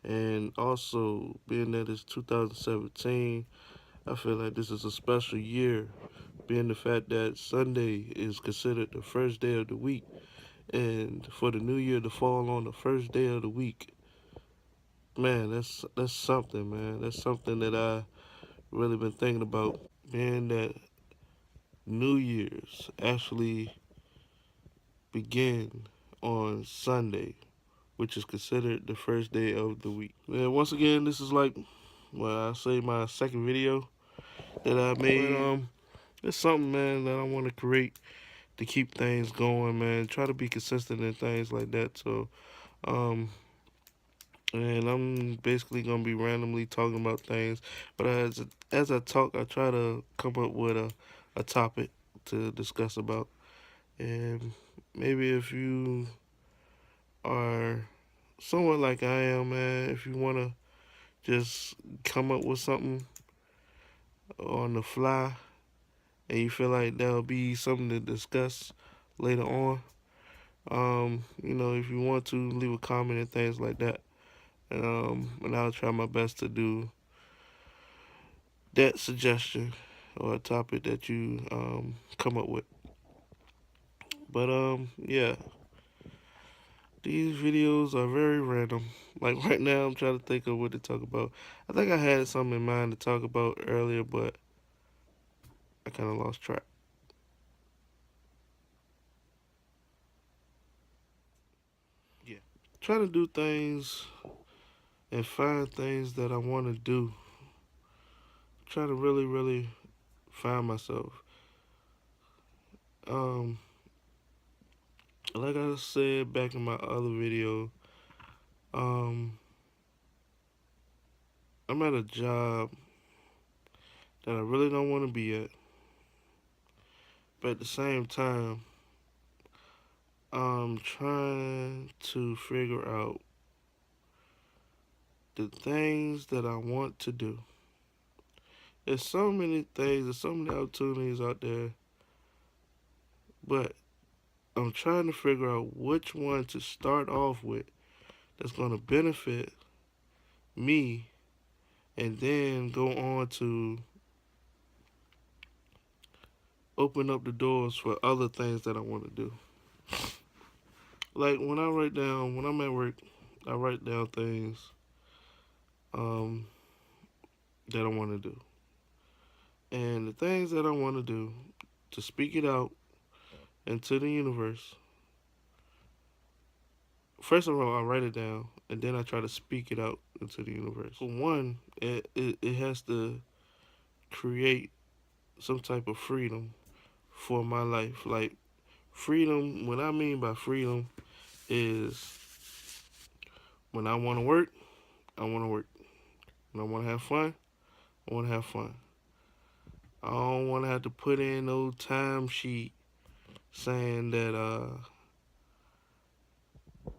And also, being that it's 2017, I feel like this is a special year, being the fact that Sunday is considered the first day of the week. And for the new year to fall on the first day of the week, man, that's something, man. That's something that I really been thinking about. Being that New Year's actually begin on Sunday, which is considered the first day of the week. And once again, this is like, well, I say my second video that I made. But, it's something, man, that I want to create to keep things going, man. Try to be consistent in things like that. So, um, and I'm basically gonna be randomly talking about things, but as I talk, I try to come up with a topic to discuss about. And maybe if you are somewhat like I am, man, if you wanna just come up with something on the fly and you feel like that'll be something to discuss later on, if you want to leave a comment and things like that, and I'll try my best to do that suggestion or a topic that you come up with. But yeah, these videos are very random. Like right now, I'm trying to think of what to talk about. I think I had something in mind to talk about earlier, but I kind of lost track. Yeah, trying to do things and find things that I want to do. Try to really, really find myself. Um, like I said back in my other video, um, I'm at a job that I really don't want to be at, but at the same time, I'm trying to figure out the things that I want to do. There's so many things, there's so many opportunities out there, but I'm trying to figure out which one to start off with that's going to benefit me and then go on to open up the doors for other things that I want to do. Like when I'm at work, I write down things um, that I want to do. And the things that I want to do, to speak it out into the universe, first of all, I write it down and then I try to speak it out into the universe. For one, it has to create some type of freedom for my life. Like, freedom, what I mean by freedom is when I want to work, I want to work. When I want to have fun, I want to have fun. I don't want to have to put in no time sheet saying that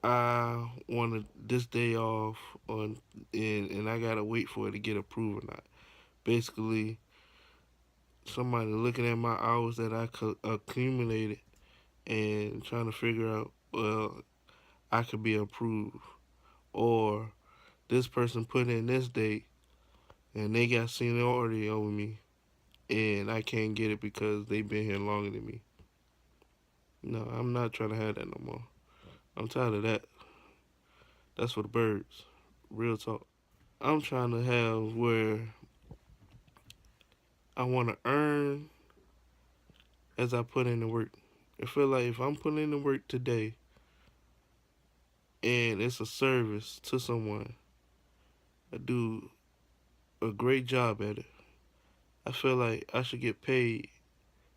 I wanted this day off on and I gotta wait for it to get approved or not. Basically, somebody looking at my hours that I accumulated and trying to figure out, well, I could be approved, or this person put in this date and they got seniority over me and I can't get it because they've been here longer than me. No, I'm not trying to have that no more. I'm tired of that. That's for the birds. Real talk. I'm trying to have where I want to earn as I put in the work. I feel like if I'm putting in the work today and it's a service to someone, I do a great job at it. I feel like I should get paid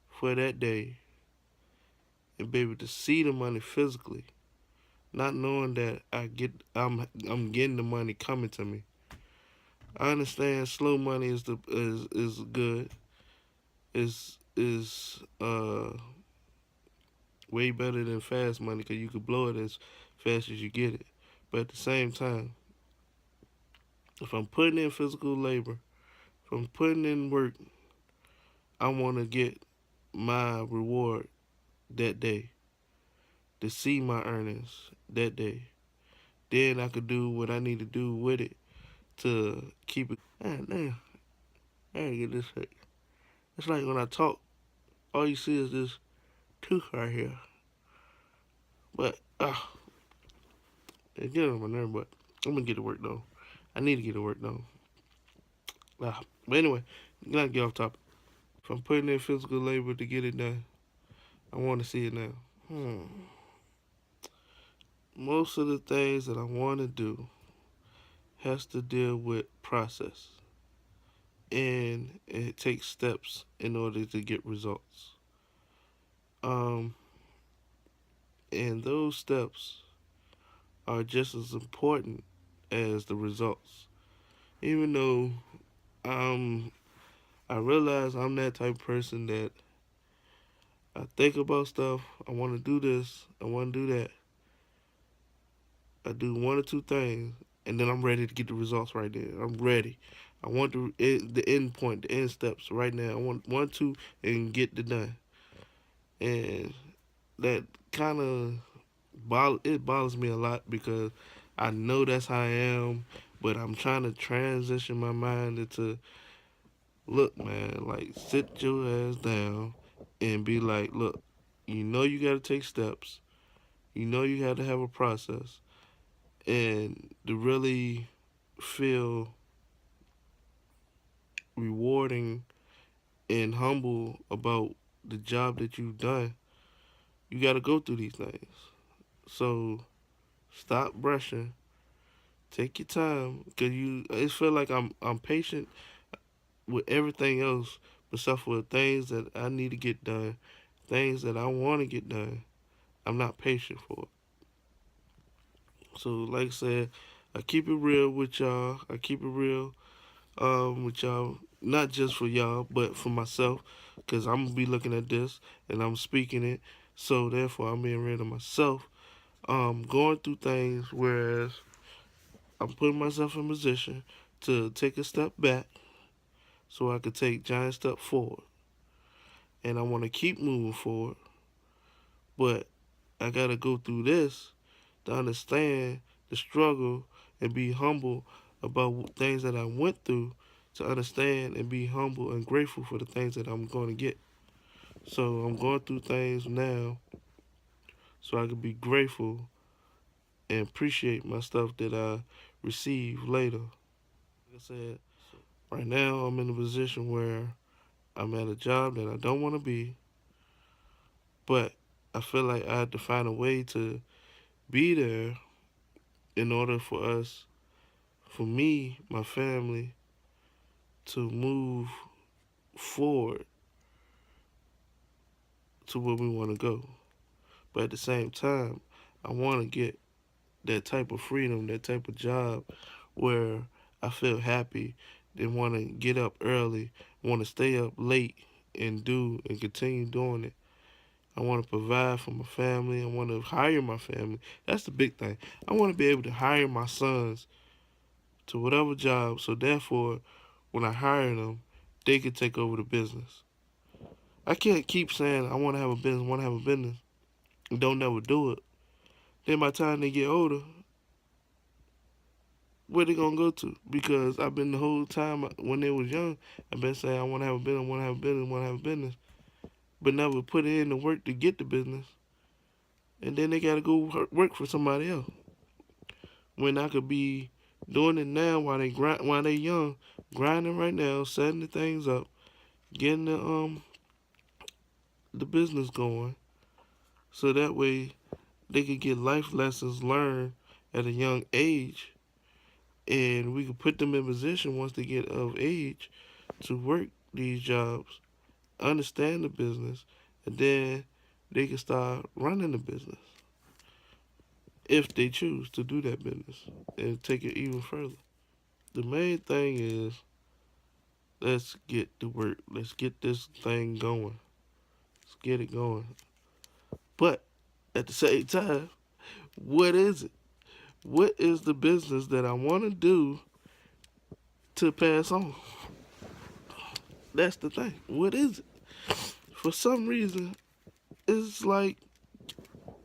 for that day and be able to see the money physically, not knowing that I'm getting the money coming to me. I understand slow money is good. Is way better than fast money because you can blow it as fast as you get it. But at the same time, if I'm putting in physical labor, if I'm putting in work, I want to get my reward that day, to see my earnings that day. then I could do what I need to do with it to keep it. Man, damn, I gotta get this right. It's like when I talk, all you see is this tooth right here. But, it get on my nerve, but I'm gonna get to work though. I need to get to work though. But anyway, not get off topic. If I'm putting in physical labor to get it done, I want to see it now. Most of the things that I want to do has to deal with process, and it takes steps in order to get results. Um, and those steps are just as important as the results. Even though I realize I'm that type of person that I think about stuff. I want to do this. I want to do that. I do one or two things, and then I'm ready to get the results right there. I'm ready. I want the end point, the end steps right now. I want to and get the done. And that kind of it bothers me a lot because I know that's how I am, but I'm trying to transition my mind into, look, man, like sit your ass down and be like, look, you know you got to take steps. You know you have to have a process, and to really feel rewarding and humble about the job that you've done, you got to go through these things. So stop brushing. Take your time, cause I feel like I'm patient with everything else, except for things that I need to get done, things that I want to get done. I'm not patient for it. So, like I said, I keep it real with y'all. I keep it real with y'all, not just for y'all, but for myself, because I'm gonna be looking at this and I'm speaking it. So therefore, I'm being real to myself. Going through things, whereas I'm putting myself in a position to take a step back so I could take giant step forward. And I want to keep moving forward, but I gotta go through this to understand the struggle and be humble about things that I went through, to understand and be humble and grateful for the things that I'm going to get. So I'm going through things now so I can be grateful and appreciate my stuff that I receive later. Like I said, right now I'm in a position where I'm at a job that I don't want to be, but I feel like I have to find a way to be there in order for us, for me, my family, to move forward to where we want to go. But at the same time, I want to get that type of freedom, that type of job where I feel happy, then want to get up early, want to stay up late and do and continue doing it. I want to provide for my family. I want to hire my family. That's the big thing. I want to be able to hire my sons to whatever job, so therefore, when I hire them, they can take over the business. I can't keep saying I want to have a business, want to have a business, and don't never do it. Then by the time they get older, where they gonna go to? Because I've been the whole time when they was young, I've been saying I want to have a business, want to have a business, want to have a business, but never put in the work to get the business, and then they gotta go work for somebody else. When I could be doing it now while while they young, grinding right now, setting the things up, getting the business going, so that way they could get life lessons learned at a young age, and we could put them in position once they get of age to work these jobs, understand the business, and then they can start running the business if they choose to do that business and take it even further. The main thing is, let's get to work. Let's get this thing going. Let's get it going. But at the same time, what is it? What is the business that I want to do to pass on? That's the thing. What is it? For some reason, it's like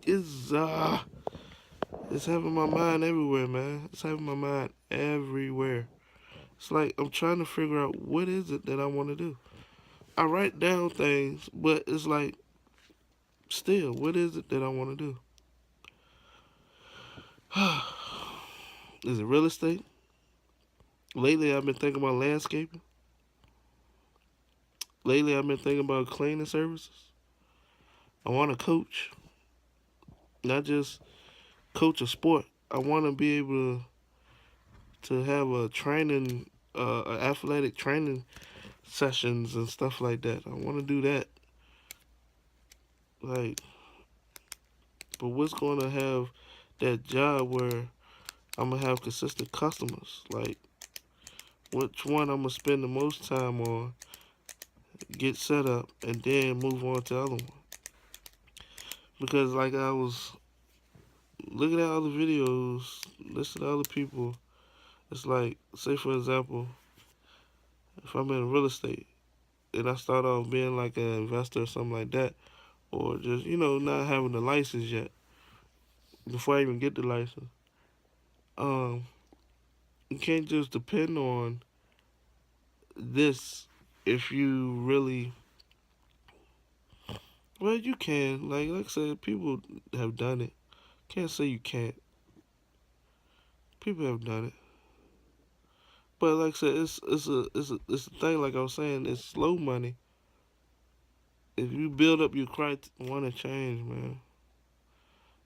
it's It's having my mind everywhere, man. It's having my mind everywhere. It's like I'm trying to figure out what is it that I want to do. I write down things, but it's like, still, what is it that I want to do? Is it real estate? Lately, I've been thinking about landscaping. Lately, I've been thinking about cleaning services. I want to coach, not just coach a sport. I want to be able to have a training, athletic training sessions and stuff like that. I want to do that. Like, but what's going to have that job where I'm going to have consistent customers? Like, which one I'm going to spend the most time on, get set up, and then move on to the other one? Because, like, I was looking at other videos, listening to other people. It's like, say, for example, if I'm in real estate and I start off being like an investor or something like that, or just, not having the license yet, before I even get the license, um, you can't just depend on this if you really, well, you can. Like I said, people have done it. Can't say you can't. People have done it. But like I said, it's a thing. Like I was saying, it's slow money. If you build up your want to change, man.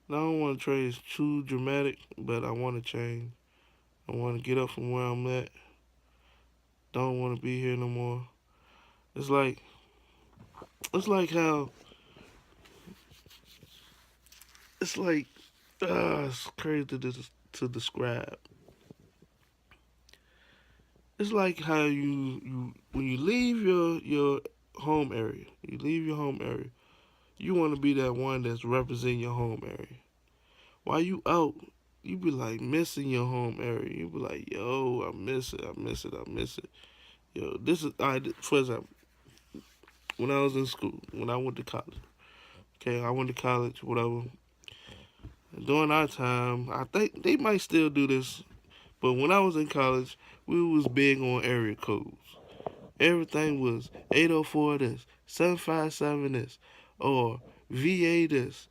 Now, I don't want to trade too dramatic, but I want to change. I want to get up from where I'm at. Don't want to be here no more. It's like it's like how it's like it's crazy to describe. It's like how you when you leave your home area, you want to be that one that's representing your home area. While you out, you be like missing your home area. You be like, yo, I miss it, I miss it, I miss it. Yo, this is for example, when I was in school, when I went to college. Okay, I went to college, whatever. During our time, I think they might still do this, but when I was in college, we was big on area codes. Everything was 804 this, 757 this, or VA this,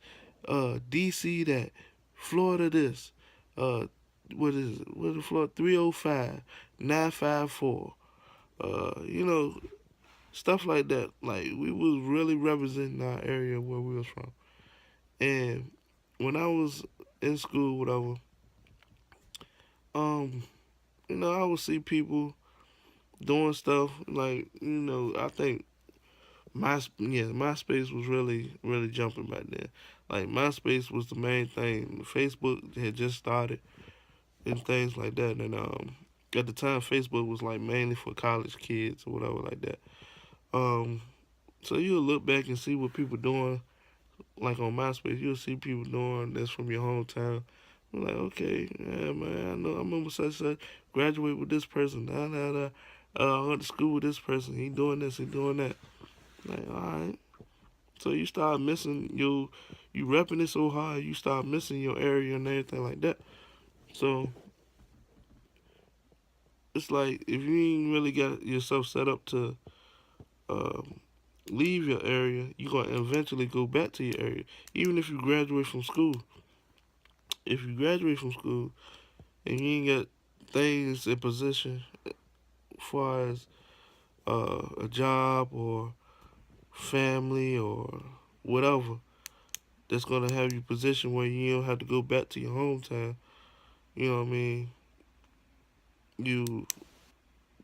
DC that, Florida this, uh, what is it? What is Florida? 305, 954, stuff like that. Like, we was really representing our area where we was from. And when I was in school, whatever, um, I would see people doing stuff like, I think MySpace was really jumping back then. Like, MySpace was the main thing. Facebook had just started and things like that. And at the time, Facebook was like mainly for college kids or whatever like that. Um, so you'll look back and see what people doing. Like on MySpace, you'll see people doing that's from your hometown. I'm like, okay, yeah, man, I know. I remember such such. Graduate with this person. Da da da. I went to school with this person. He doing this. He doing that. Like, all right. So you start missing you repping it so hard, you start missing your area and everything like that. So it's like if you ain't really got yourself set up to um, leave your area, you're gonna eventually go back to your area. Even if you graduate from school, if you graduate from school and you ain't got things in position as far as a job or family or whatever that's gonna have you positioned where you don't have to go back to your hometown. You know what I mean? You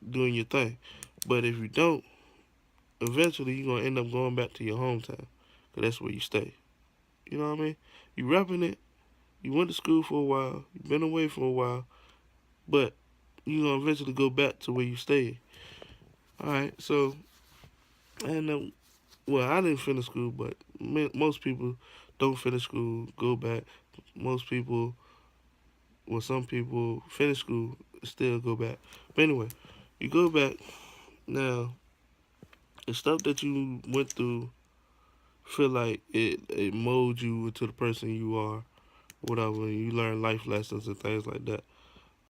doing your thing. But if you don't, eventually you're gonna end up going back to your hometown, cause that's where you stay. You know what I mean? You repping it. You went to school for a while. You've been away for a while, but you're gonna eventually go back to where you stay. All right. So, and well, I didn't finish school, but most people don't finish school, go back. Most people, well, some people finish school, still go back. But anyway, you go back now. The stuff that you went through feel like it molded you into the person you are whatever. You learn life lessons and things like that.